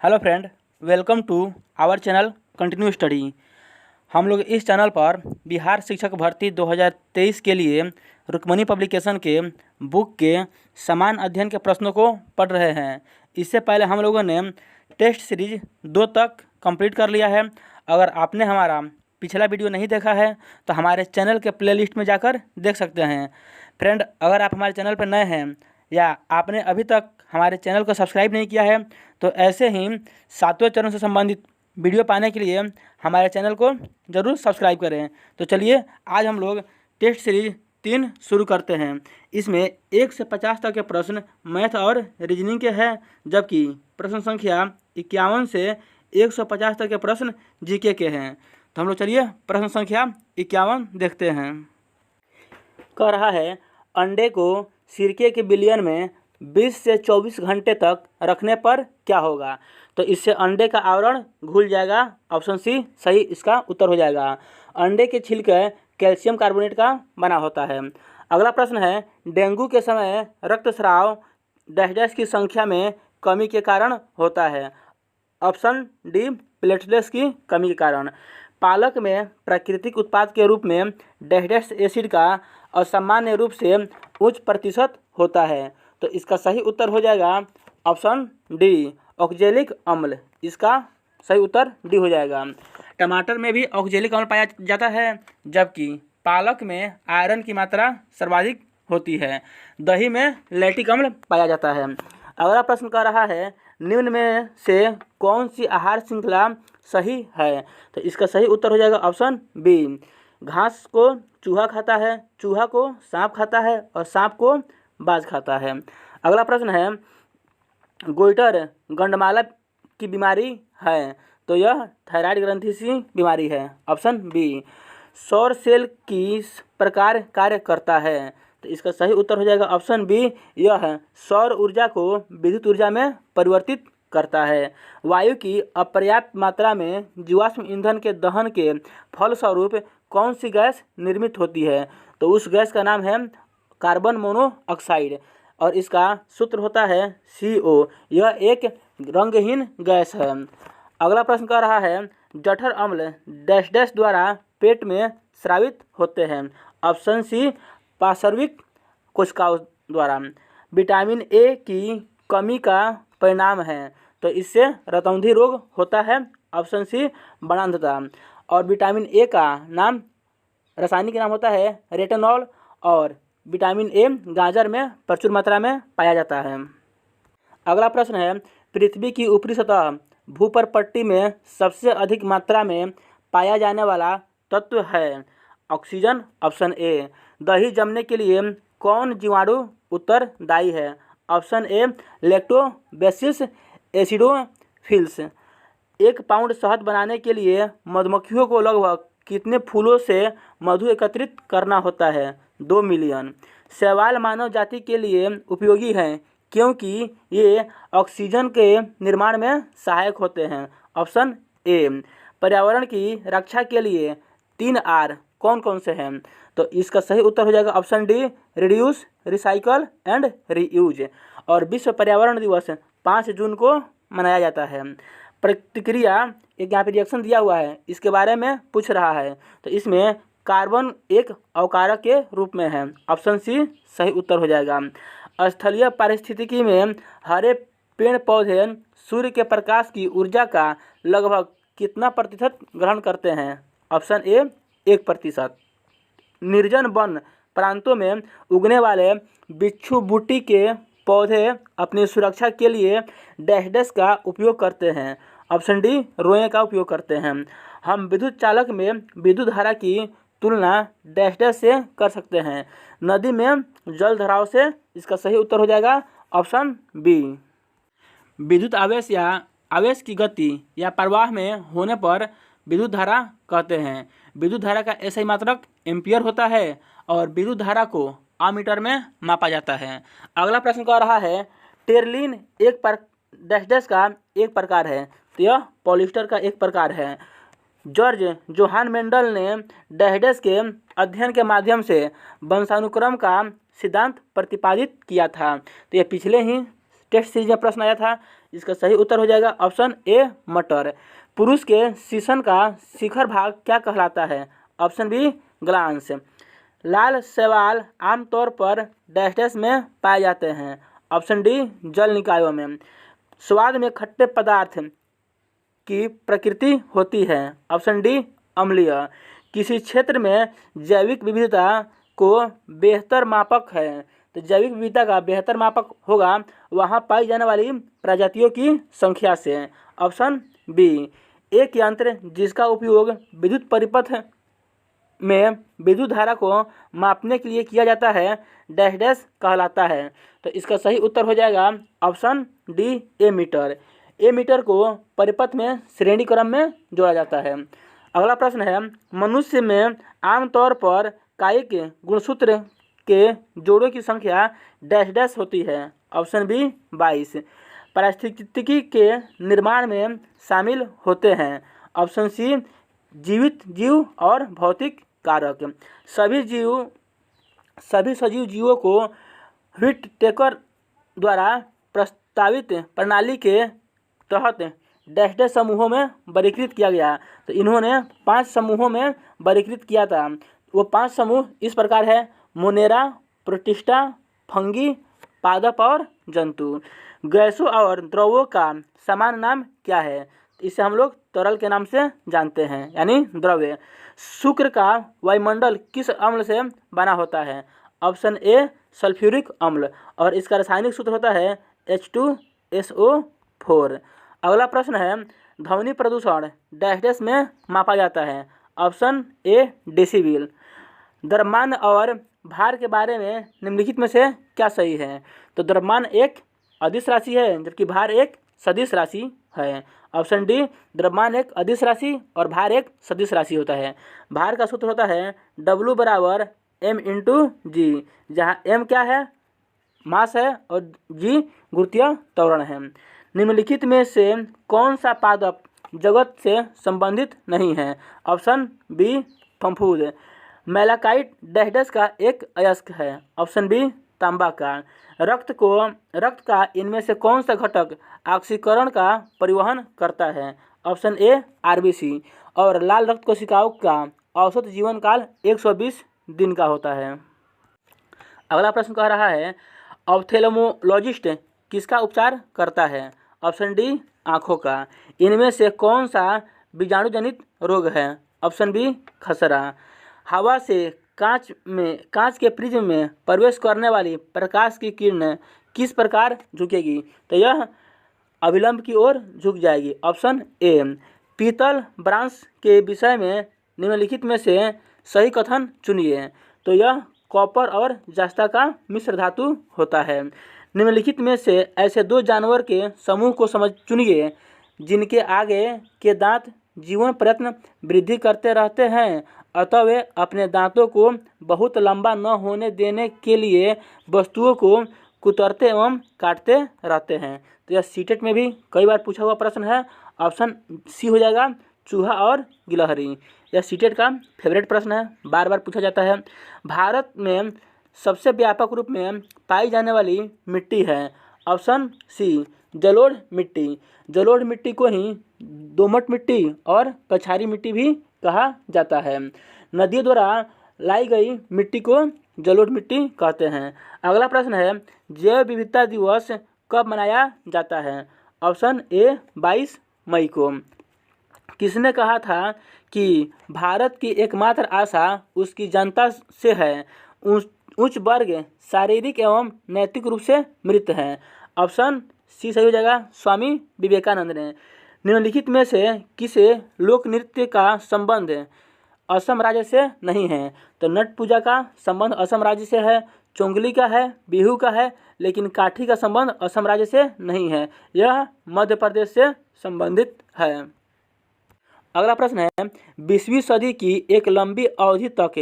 Hello friend, welcome to our channel continue study. हम लोग इस चैनल पर बिहार शिक्षक भर्ती 2023 के लिए रुक्मणी पब्लिकेशन के बुक के समान अध्ययन के प्रश्नों को पढ़ रहे हैं। इससे पहले हम लोगों ने टेस्ट सीरीज 2 तक कंप्लीट कर लिया है। अगर आपने हमारा पिछला वीडियो नहीं देखा है तो हमारे चैनल के प्लेलिस्ट में जाकर देख सकते हैं। फ्रेंड, अगर आप हमारे चैनल पर नए हैं या आपने अभी तक हमारे चैनल को सब्सक्राइब नहीं किया है तो ऐसे ही 7वें चरण से संबंधित वीडियो पाने के लिए हमारे चैनल को ज़रूर सब्सक्राइब करें। तो चलिए आज हम लोग टेस्ट सीरीज 3 शुरू करते हैं। इसमें 1 से 50 तक के प्रश्न मैथ और रीजनिंग के हैं, जबकि प्रश्न संख्या 51 से 150 तक के प्रश्न जीके के हैं। तो हम लोग चलिए प्रश्न संख्या 51 देखते हैं। कह रहा है, अंडे को सिरके के विलयन में 20 से 24 घंटे तक रखने पर क्या होगा। तो इससे अंडे का आवरण घुल जाएगा। ऑप्शन सी सही इसका उत्तर हो जाएगा। अंडे के छिलके कैल्शियम कार्बोनेट का बना होता है। अगला प्रश्न है, डेंगू के समय रक्तस्राव डैश डैश की संख्या में कमी के कारण होता है। ऑप्शन डी प्लेटलेट्स की कमी के कारण। पालक में प्राकृतिक उत्पाद के रूप में डैश डैश एसिड का असामान्य रूप से उच्च प्रतिशत होता है। तो इसका सही उत्तर हो जाएगा ऑप्शन डी ऑक्जेलिक अम्ल। इसका सही उत्तर डी हो जाएगा। टमाटर में भी ऑक्जेलिक अम्ल पाया जाता है, जबकि पालक में आयरन की मात्रा सर्वाधिक होती है। दही में लैक्टिक अम्ल पाया जाता है। अगला प्रश्न कर रहा है, निम्न में से कौन सी आहार श्रृंखला सही है। तो इसका सही उत्तर हो जाएगा ऑप्शन बी। घास को चूहा खाता है, चूहा को सांप खाता है और सांप को बाज खाता है। अगला प्रश्न है, गोइटर गंडमाला की बीमारी है। तो यह थायराइड ग्रंथि सी बीमारी है। Option B. सौर सेल किस प्रकार कार्य करता है। तो इसका सही उत्तर हो जाएगा ऑप्शन बी। यह सौर ऊर्जा को विद्युत ऊर्जा में परिवर्तित करता है। वायु की अपर्याप्त मात्रा में जीवाश्म ईंधन के दहन के फलस्वरूप कौन सी गैस निर्मित होती है। तो उस गैस का नाम है कार्बन मोनोऑक्साइड और इसका सूत्र होता है CO। यह एक रंगहीन गैस है। अगला प्रश्न कर रहा है, जठर अम्ल डैश डैश द्वारा पेट में स्रावित होते हैं। ऑप्शन सी पार्श्विक कोशिकाओं द्वारा। विटामिन ए की कमी का परिणाम है। तो इससे रतौंधी रोग होता है। ऑप्शन सी बाणांधता। और विटामिन ए का नाम रासायनिक नाम होता है रेटिनॉल और विटामिन ए गाजर में प्रचुर मात्रा में पाया जाता है। अगला प्रश्न है, पृथ्वी की ऊपरी सतह भूपर पट्टी में सबसे अधिक मात्रा में पाया जाने वाला तत्व है। ऑक्सीजन। Option A. दही जमने के लिए कौन जीवाणु उत्तरदायी है। ऑप्शन ए लैक्टोबैसिलस एसिडोफिलस। 1 पाउंड शहद बनाने के लिए मधुमक्खियों को लगभग कितने फूलों से मधु एकत्रित करना होता है। 2 मिलियन। शैवाल मानव जाति के लिए उपयोगी हैं क्योंकि ये ऑक्सीजन के निर्माण में सहायक होते हैं। Option A. पर्यावरण की रक्षा के लिए 3 R कौन कौन से हैं। तो इसका सही उत्तर हो जाएगा option D reduce, recycle and reuse. और विश्व पर्यावरण दिवस 5 जून को मनाया जाता है। प्रतिक्रिया एक यहाँ पे रिएक्शन दिया हुआ है, इसके बारे में पूछ रहा है। तो इसमें कार्बन एक अवकारक के रूप में है। ऑप्शन सी सही उत्तर हो जाएगा। स्थलीय पारिस्थितिकी में हरे पेड़ पौधे सूर्य के प्रकाश की ऊर्जा का लगभग कितना प्रतिशत ग्रहण करते हैं। Option A 1%। निर्जन वन प्रांतों में उगने वाले बिच्छू बूटी के पौधे अपनी सुरक्षा के लिए डैश डैश का उपयोग करते हैं। ऑप्शन डी रोए का उपयोग करते हैं। हम विद्युत चालक में विद्युत धारा की तुलना डैश डैश से कर सकते हैं। नदी में जल धाराओं से। इसका सही उत्तर हो जाएगा ऑप्शन बी। विद्युत आवेश या आवेश की गति या प्रवाह में होने पर विद्युत धारा कहते हैं। विद्युत धारा का SI मात्रक एम्पियर होता है और विद्युत धारा को अमीटर में मापा जाता है। अगला प्रश्न कह रहा है, टेरलिन एक डैश डैश का एक प्रकार है। तो यह पॉलिस्टर का एक प्रकार है। जॉर्ज जोहान मेंडल ने डैश डैश के अध्ययन के माध्यम से वंशानुक्रम का सिद्धांत प्रतिपादित किया था। तो यह पिछले ही टेस्ट सीरीज में प्रश्न आया था। इसका सही उत्तर हो जाएगा ऑप्शन ए मटर। पुरुष के शीशन का शिखर भाग क्या कहलाता है? Option B glance. लाल शैवाल आमतौर पर डैश डैश में पाए जाते हैं? ऑप्शन डी जल निकायों में। स्वाद में खट्टे पदार्थ की प्रकृति होती है? ऑप्शन डी अम्लीय। किसी क्षेत्र में जैविक विविधता को बेहतर मापक है? तो जैविक विविधता का बेहतर मापक होगा वहाँ पाई जाने वाली प्रजातियों की संख्या से। ऑप्शन बी एक यंत्र जिसका उपयोग विद्युत परिपथ में विद्युत धारा को मापने के लिए किया जाता है डैश डैश कहलाता है? तो इसका सही उत्तर हो जाएगा option D ammeter. Ammeter को परिपथ में श्रेणी क्रम में जोड़ा जाता है। अगला प्रश्न है, मनुष्य में आमतौर पर कायिक गुणसूत्र के जोड़ों की संख्या डैश डैश होती है? Option B 22। पारिस्थितिकी के निर्माण में शामिल होते हैं? ऑप्शन सी जीवित जीव और भौतिक कारक। सभी सजीव जीवों को व्हिटेकर द्वारा प्रस्तावित प्रणाली के तहत डैश डैश समूहों में वर्गीकृत किया गया। तो इन्होंने 5 समूहों में वर्गीकृत किया था। वो 5 समूह इस प्रकार है: मोनेरा, प्रोटिस्टा, फंगी, पादप और जंतु। गैसों और द्रवों का समान नाम क्या है? इसे हम लोग तरल के नाम से जानते हैं, यानी द्रव्य। शुक्र का वायुमंडल किस अम्ल से बना होता है? ऑप्शन ए सल्फ्यूरिक अम्ल, और इसका रासायनिक सूत्र होता है H2SO4। अगला प्रश्न है, ध्वनि प्रदूषण डैश डैश में मापा जाता है? ऑप्शन ए डेसिबल। द्रव्यमान और भार के बारे में निम्नलिखित में से क्या सही है? तो द्रव्यमान एक अदिश राशि है जबकि भार एक सदिश राशि है। ऑप्शन डी द्रव्यमान एक अदिश राशि और भार एक सदिश राशि होता है। भार का सूत्र होता है W बराबर m/g, जहाँ m क्या है? मास है और g गुरुत्वीय त्वरण है। निम्नलिखित में से कौन सा पादप जगत से संबंधित नहीं है? ऑप्शन बी फफूंद। मैलाकाइट डैश डैश का एक अयस्क है? ऑप्शन बी तांबा का। रक्त का इनमें से कौन सा घटक ऑक्सीकरण का परिवहन करता है? ऑप्शन ए RBC। और लाल रक्त कोशिकाओं का औसत जीवन काल 120 दिन का होता है। अगला प्रश्न कह रहा है, ऑप्थेल्मोलॉजिस्ट किसका उपचार करता है? ऑप्शन डी आँखों का। इनमें से कौन सा बीजाणुजनित रोग है? ऑप्शन बी खसरा। हवा से कांच के प्रिज्म में प्रवेश करने वाली प्रकाश की किरण किस प्रकार झुकेगी? तो यह अभिलंब की ओर झुक जाएगी। Option A. पीतल ब्रांस के विषय में निम्नलिखित में से सही कथन चुनिए। तो यह कॉपर और जस्ता का मिश्र धातु होता है। निम्नलिखित में से ऐसे 2 जानवर के समूह को चुनिए जिनके आगे के दांत जीवन प्रयत्न वृद्धि करते रहते हैं, अतः वे अपने दांतों को बहुत लंबा न होने देने के लिए वस्तुओं को कुतरते एवं काटते रहते हैं। तो यह सीटेट में भी कई बार पूछा हुआ प्रश्न है। ऑप्शन सी हो जाएगा चूहा और गिलहरी। यह सीटेट का फेवरेट प्रश्न है, बार बार पूछा जाता है। भारत में सबसे व्यापक रूप में पाई जाने वाली मिट्टी है? ऑप्शन सी जलोढ़ मिट्टी। जलोढ़ मिट्टी को ही दोमट मिट्टी और कछारी मिट्टी भी कहा जाता है। नदियों द्वारा लाई गई मिट्टी को जलोढ़ मिट्टी कहते हैं। अगला प्रश्न है, जैव विविधता दिवस कब मनाया जाता है? ऑप्शन ए 22 मई को। किसने कहा था कि भारत की एकमात्र आशा उसकी जनता से है? उच्च वर्ग शारीरिक एवं नैतिक रूप से मृत हैं। ऑप्शन सी सही हो जाएगा स्वामी विवेकानंद ने। निम्नलिखित में से किसे लोक नृत्य का संबंध असम राज्य से नहीं है? तो नट पूजा का संबंध असम राज्य से है, चोंगली का है, बिहू का है, लेकिन काठी का संबंध असम राज्य से नहीं है, यह मध्य प्रदेश से संबंधित है। अगला प्रश्न है, 20वीं सदी की एक लंबी अवधि तक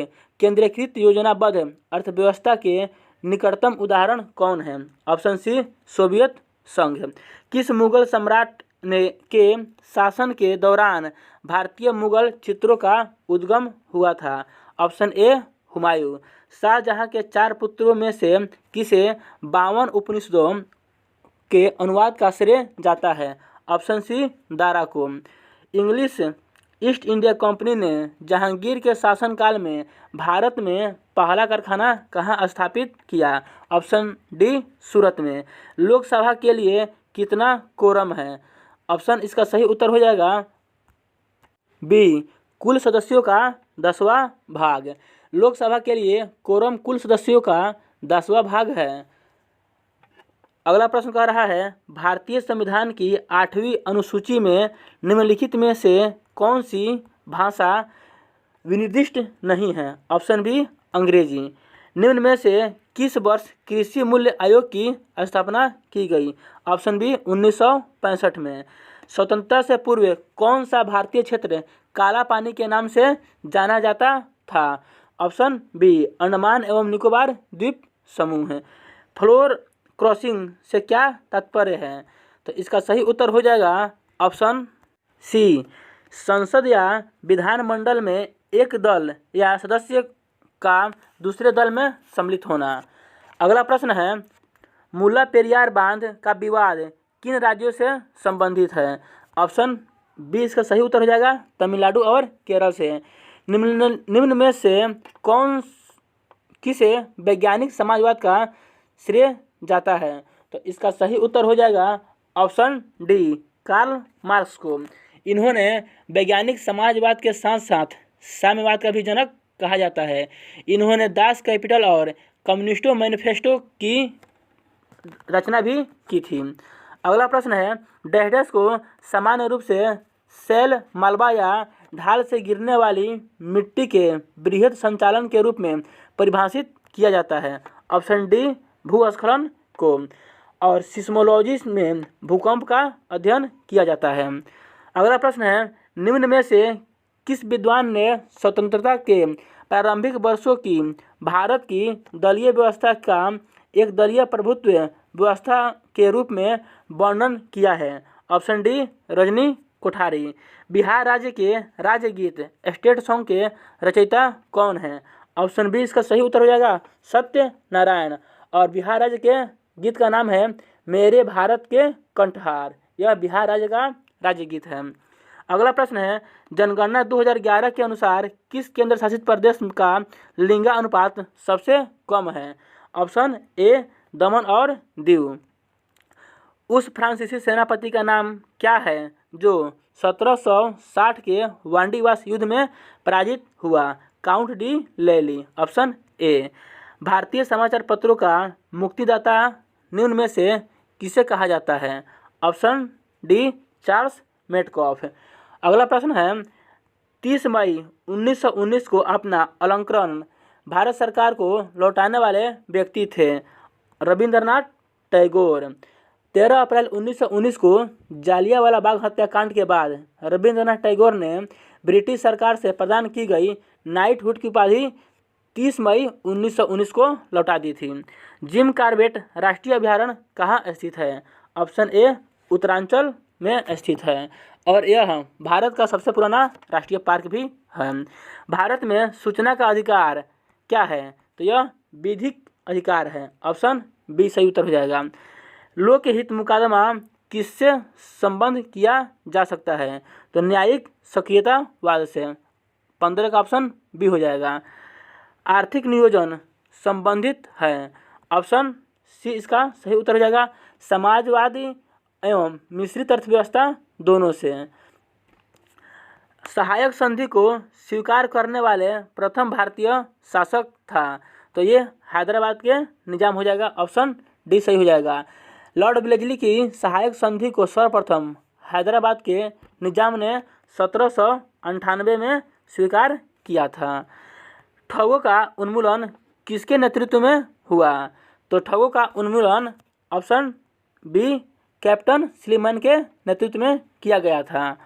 केंद्रीकृत योजनाबद्ध अर्थव्यवस्था के निकटतम उदाहरण कौन है? ऑप्शन सी सोवियत संघ। किस मुगल सम्राट के शासन के दौरान भारतीय मुगल चित्रों का उद्गम हुआ था? Option A Humayun. शाहजहां के 4 पुत्रों में से किसे 52 उपनिषदों के अनुवाद का श्रेय जाता है? ऑप्शन सी, दारा को। इंग्लिश ईस्ट इंडिया कंपनी ने जहांगीर के शासनकाल में भारत में पहला कारखाना कहाँ स्थापित किया? ऑप्शन डी, सूरत में। लोकसभा के लिए कितना कोरम है? ऑप्शन इसका सही उत्तर हो जाएगा बी, कुल सदस्यों का 10वां भाग। लोकसभा के लिए कोरम कुल सदस्यों का 10वां भाग है। अगला प्रश्न कह रहा है, भारतीय संविधान की 8वीं अनुसूची में निम्नलिखित में से कौन सी भाषा विनिर्दिष्ट नहीं है? ऑप्शन बी, अंग्रेजी। निम्न में से किस वर्ष कृषि मूल्य आयोग की स्थापना की गई? ऑप्शन बी, 1965 में। स्वतंत्रता से पूर्व कौन सा भारतीय क्षेत्र काला पानी के नाम से जाना जाता था? ऑप्शन बी, अंडमान एवं निकोबार द्वीप समूह। फ्लोर क्रॉसिंग से क्या तात्पर्य है? तो इसका सही उत्तर हो जाएगा ऑप्शन सी, संसद या विधानमंडल में एक दल या सदस्य का दूसरे दल में सम्मिलित होना। अगला प्रश्न है, मुल्ला पेरियार बांध का विवाद किन राज्यों से संबंधित है? ऑप्शन बी इसका सही उत्तर हो जाएगा तमिलनाडु और केरल से। निम्न में से किसे वैज्ञानिक समाजवाद का श्रेय जाता है? तो इसका सही उत्तर हो जाएगा ऑप्शन डी, कार्ल मार्क्स को। इन्होंने वैज्ञानिक समाजवाद के साथ साथ साम्यवाद का भी जनक कहा जाता है। इन्होंने दास कैपिटल और कम्युनिस्टों मैनिफेस्टो की रचना भी की थी। अगला प्रश्न है, डैश को सामान्य रूप से शैल, मलबा या ढाल से गिरने वाली मिट्टी के बृहद संचालन के रूप में परिभाषित किया जाता है? ऑप्शन डी, भूस्खलन को। और सिस्मोलॉजी में भूकंप का अध्ययन किया जाता है। अगला प्रश्न है, निम्न में से किस विद्वान ने स्वतंत्रता के प्रारंभिक वर्षों की भारत की दलीय व्यवस्था का एक दलीय प्रभुत्व व्यवस्था के रूप में वर्णन किया है? Option D, Rajni Kothari. बिहार राज्य के राज्य गीत स्टेट सॉन्ग के रचयिता कौन है? ऑप्शन बी इसका सही उत्तर हो जाएगा सत्य नारायण। और बिहार राज्य के गीत का नाम है मेरे भारत के कंठहार। यह बिहार राज्य का राज्य गीत है। अगला प्रश्न है, जनगणना 2011 के अनुसार किस केंद्र शासित प्रदेश का लिंगानुपात सबसे कम है? ऑप्शन ए, दमन और दीव। उस फ्रांसीसी सेनापति का नाम क्या है जो 1760 के वांडीवास युद्ध में पराजित हुआ? काउंट डी लैली। Option A. भारतीय समाचार पत्रों का मुक्तिदाता निम्न में से किसे कहा जाता है? Option D, Charles Metcalfe. अगला प्रश्न है, 30 मई 1919 को अपना अलंकरण भारत सरकार को लौटाने वाले व्यक्ति थे रविंद्रनाथ टैगोर। 13 अप्रैल 1919 को जालियांवाला बाग हत्याकांड के बाद रविंद्रनाथ टैगोर ने ब्रिटिश सरकार से प्रदान की गई नाइटहुड की उपाधि 30 मई 1919 को लौटा दी थी। जिम कॉर्बेट राष्ट्रीय अभयारण्य कहाँ स्थित है? ऑप्शन ए, उत्तरांचल में स्थित है और यह भारत का सबसे पुराना राष्ट्रीय पार्क भी है। भारत में सूचना का अधिकार क्या है? तो यह विधिक अधिकार है। ऑप्शन बी सही उत्तर हो जाएगा। लोकहित मुकदमा किससे संबंध किया जा सकता है? तो न्यायिक सक्रियतावाद से। 15 का ऑप्शन बी हो जाएगा। आर्थिक नियोजन संबंधित है। ऑप्शन सी इसका सही उत्तर हो जाएगा समाजवादी एवं मिश्रित अर्थव्यवस्था दोनों से। सहायक संधि को स्वीकार करने वाले प्रथम भारतीय शासक था? तो ये हैदराबाद के निजाम हो जाएगा। ऑप्शन डी सही हो जाएगा। लॉर्ड वेलेस्ली की सहायक संधि को सर्वप्रथम हैदराबाद के निजाम ने 1798 में स्वीकार किया था। ठगों का उन्मूलन किसके नेतृत्व में हुआ? तो ठगों का उन्मूलन ऑप्शन बी, कैप्टन स्लीमैन के नेतृत्व में किया गया था।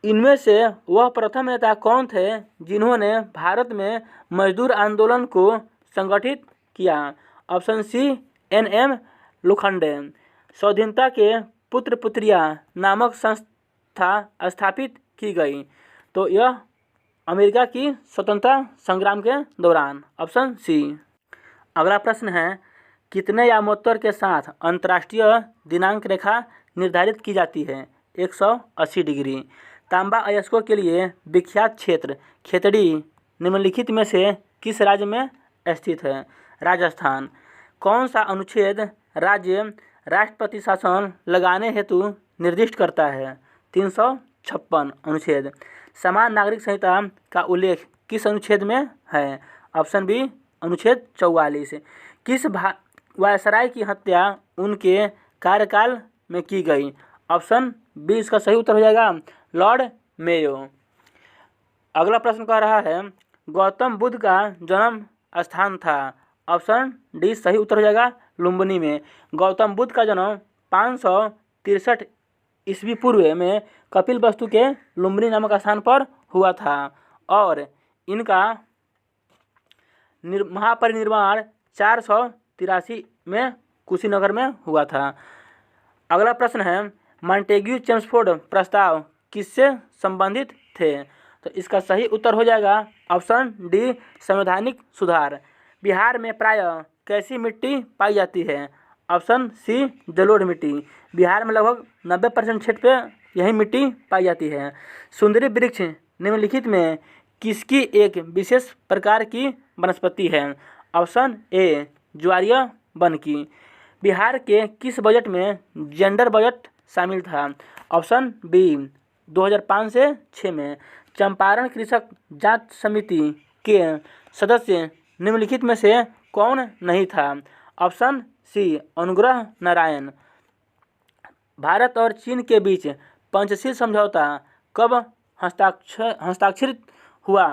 इनमें से वह प्रथम नेता कौन थे जिन्होंने भारत में मजदूर आंदोलन को संगठित किया? Option C, N M. लोखंडे। स्वाधीनता के पुत्र पुत्रियां नामक संस्था स्थापित की गई? तो यह अमेरिका की स्वतंत्रता संग्राम के दौरान। Option C. अगला प्रश्न है, कितने यामोत्तर के साथ अंतर्राष्ट्रीय दिनांक रेखा निर्धारित की जाती है? 180 डिग्री। तांबा अयस्कों के लिए विख्यात क्षेत्र खेतड़ी निम्नलिखित में से किस राज्य में स्थित है? राजस्थान। कौन सा अनुच्छेद राज्य राष्ट्रपति शासन लगाने हेतु निर्दिष्ट करता है? 356 अनुच्छेद। समान नागरिक संहिता का उल्लेख किस अनुच्छेद में है? ऑप्शन बी अनुच्छेद 44। किस वायसराय की हत्या उनके कार्यकाल में की गई? ऑप्शन बी इसका सही उत्तर हो जाएगा लॉर्ड मेयो। अगला प्रश्न कह रहा है गौतम बुद्ध का जन्म स्थान था? ऑप्शन डी सही उत्तर हो जाएगा लुम्बिनी में। गौतम बुद्ध का जन्म 563 ईस्वी पूर्व में कपिलवस्तु के लुम्बिनी नामक स्थान पर हुआ था और इनका महापरिनिर्वाण 483 में कुशीनगर में हुआ था। अगला प्रश्न है मॉन्टेग्यू चेम्सफोर्ड प्रस्ताव किससे संबंधित थे? तो इसका सही उत्तर हो जाएगा ऑप्शन डी संवैधानिक सुधार। बिहार में प्रायः कैसी मिट्टी पाई जाती है? ऑप्शन सी जलोढ़ मिट्टी। बिहार में लगभग 90% क्षेत्र पे यही मिट्टी पाई जाती है। सुंदरी वृक्ष निम्नलिखित में किसकी एक विशेष प्रकार की वनस्पति है? ऑप्शन ए ज्वारीय वन की। बिहार के किस बजट में जेंडर बजट शामिल था? ऑप्शन बी 2005 से 6 में। चंपारण कृषक जांच समिति के सदस्य निम्नलिखित में से कौन नहीं था? Option C Anugrah Narayan. भारत और चीन के बीच पंचशील समझौता कब हस्ताक्षरित हुआ?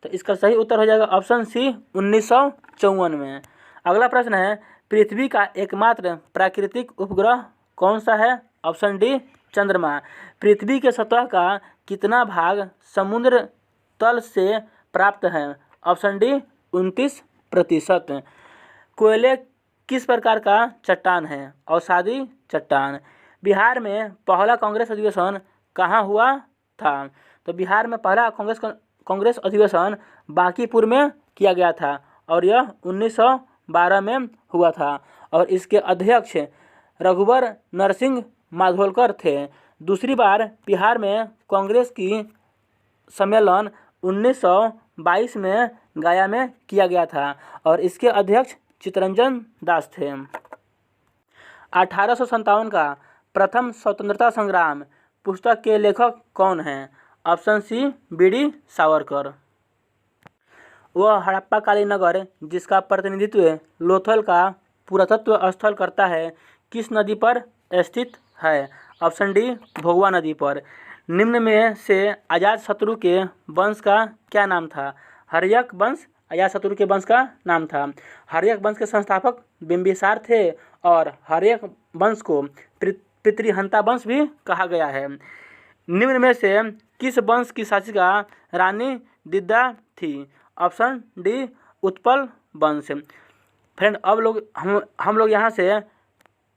तो इसका सही उत्तर हो जाएगा ऑप्शन सी 1954 में। अगला प्रश्न है पृथ्वी का एकमात्र प्राकृतिक उपग्रह कौन सा है? ऑप्शन डी चंद्रमा। पृथ्वी के सतह का कितना भाग समुद्र तल से प्राप्त है? Option D 29%। कोयले किस प्रकार का चट्टान है? अवसादी चट्टान। बिहार में पहला कांग्रेस अधिवेशन कहाँ हुआ था? तो बिहार में पहला कांग्रेस अधिवेशन बांकीपुर में किया गया था और यह 1912 में हुआ था और इसके अध्यक्ष रघुवर नरसिंह माधोलकर थे। दूसरी बार बिहार में कांग्रेस की सम्मेलन 1922 में गया में किया गया था और इसके अध्यक्ष चित्तरंजन दास थे। 1857 का प्रथम स्वतंत्रता संग्राम पुस्तक के लेखक कौन हैं? Option C B D Savarkar. वह हड़प्पा कालीन नगर जिसका प्रतिनिधित्व लोथल का पुरातत्व स्थल करता है किस नदी पर स्थित है? ऑप्शन डी भोगवा नदी पर। निम्न में से अजातशत्रु के वंश का क्या नाम था? हर्यक वंश अजातशत्रु के वंश का नाम था। हर्यक वंश के संस्थापक बिंबिसार थे और हर्यक वंश को पितृहंता वंश भी कहा गया है। निम्न में से किस वंश की शासिका रानी दिद्दा थी? ऑप्शन डी उत्पल वंश। फ्रेंड अब हम लोग यहाँ से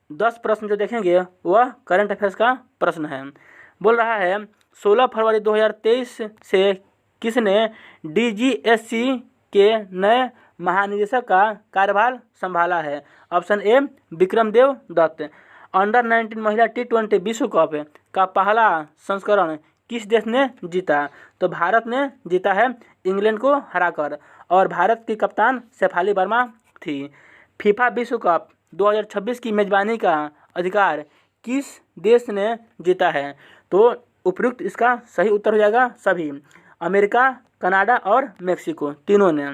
10 प्रश्न जो देखेंगे वह करंट अफेयर्स का प्रश्न है। बोल रहा है 16 फरवरी 2023 से किसने DGSC के नए महानिदेशक का कार्यभार संभाला है? Option A Vikramdev Dutt. Under 19 महिला T20 विश्व कप का पहला संस्करण किस देश ने जीता? तो भारत ने जीता है इंग्लैंड को हराकर और भारत की कप्तान शेफाली वर्मा थी। फीफा विश्व कप 2026 की मेजबानी का अधिकार किस देश ने जीता है? तो उपयुक्त इसका सही उत्तर हो जाएगा सभी, अमेरिका, कनाडा और मेक्सिको तीनों ने।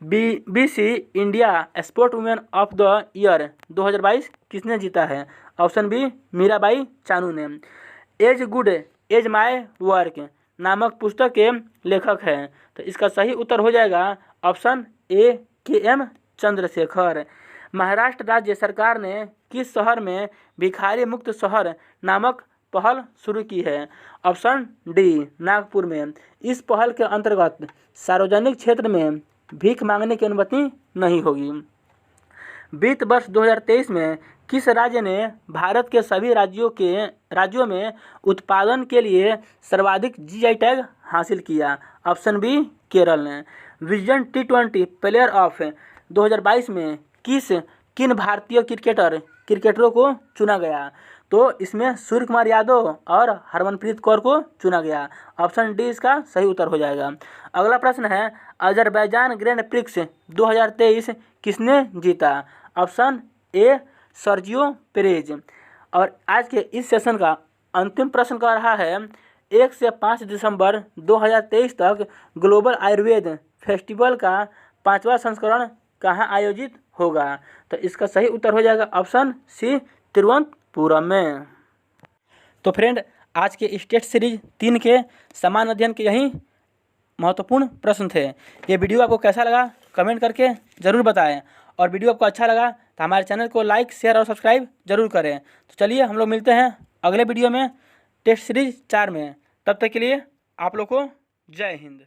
BBC India sport women of the year 2022 किसने जीता है? ऑप्शन बी मीराबाई चानू ने। As good as my work नामक पुस्तक के लेखक हैं, तो इसका सही उत्तर हो जाएगा option A KM Chandrashekhar. Maharashtra राज्य सरकार ने किस शहर में भिखारी मुक्त शहर नामक पहल शुरू की है? ऑप्शन डी नागपुर में। इस पहल के अंतर्गत सार्वजनिक क्षेत्र में भीख मांगने की अनुमति नहीं होगी। वित्त वर्ष 2023 में किस राज्य ने भारत के सभी राज्यों में उत्पादन के लिए सर्वाधिक GI टैग हासिल किया? ऑप्शन बी केरल ने। विजन T20 प्लेयर ऑफ 2022 में किस किन भारतीय क्रिकेटरों को चुना गया? तो इसमें सूर्य कुमार यादव और हरमनप्रीत कौर को चुना गया। ऑप्शन डी इसका सही उत्तर हो जाएगा। अगला प्रश्न है, अजरबैजान ग्रैंड प्रिक्स 2023 किसने जीता? Option A Sergio Perez. और आज के इस सेशन का अंतिम प्रश्न कह रहा है, 1 से 5 दिसंबर 2023 तक ग्लोबल आयुर्वेद फेस्टिवल का 5वां संस्करण कहाँ आयोजित होगा? तो इसका सही उत्तर हो जाएगा ऑप्शन सी तिरुवनंतपुरम में। तो फ्रेंड, आज के स्टेट सीरीज 3 के समान अध्ययन के यही महत्वपूर्ण प्रश्न थे। ये वीडियो आपको कैसा लगा कमेंट करके ज़रूर बताएं, और वीडियो आपको अच्छा लगा तो हमारे चैनल को लाइक शेयर और सब्सक्राइब जरूर करें। तो चलिए हम लोग मिलते हैं अगले वीडियो में टेस्ट सीरीज 4 में। तब तक के लिए आप लोग को जय हिंद।